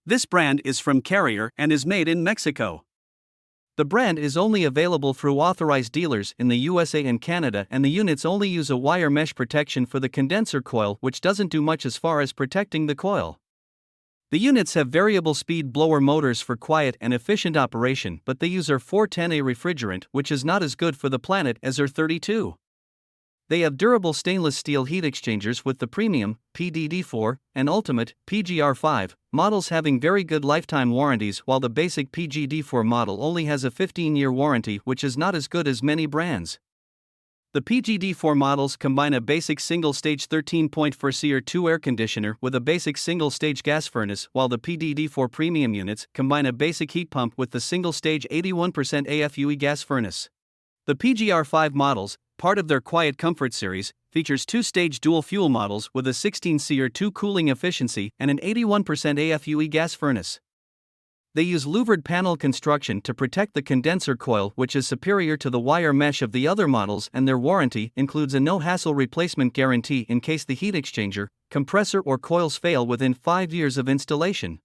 This brand is from Carrier and is made in Mexico. The brand is only available through authorized dealers in the USA and Canada, and the units only use a wire mesh protection for the condenser coil, which doesn't do much as far as protecting the coil. The units have variable speed blower motors for quiet and efficient operation, but they use R410A refrigerant, which is not as good for the planet as R32. They have durable stainless steel heat exchangers with the premium PDD4 and ultimate PGR5 models having very good lifetime warranties, while the basic PGD4 model only has a 15-year warranty, which is not as good as many brands. The PGD4 models combine a basic single-stage 13.4 SEER2 air conditioner with a basic single-stage gas furnace, while the PDD4 premium units combine a basic heat pump with the single-stage 81% AFUE gas furnace. The PGR5 models, part of their QuietComfort series, features two-stage dual-fuel models with a 16 SEER2 cooling efficiency and an 81% AFUE gas furnace. They use louvered panel construction to protect the condenser coil, which is superior to the wire mesh of the other models, and their warranty includes a no-hassle replacement guarantee in case the heat exchanger, compressor or coils fail within 5 years of installation.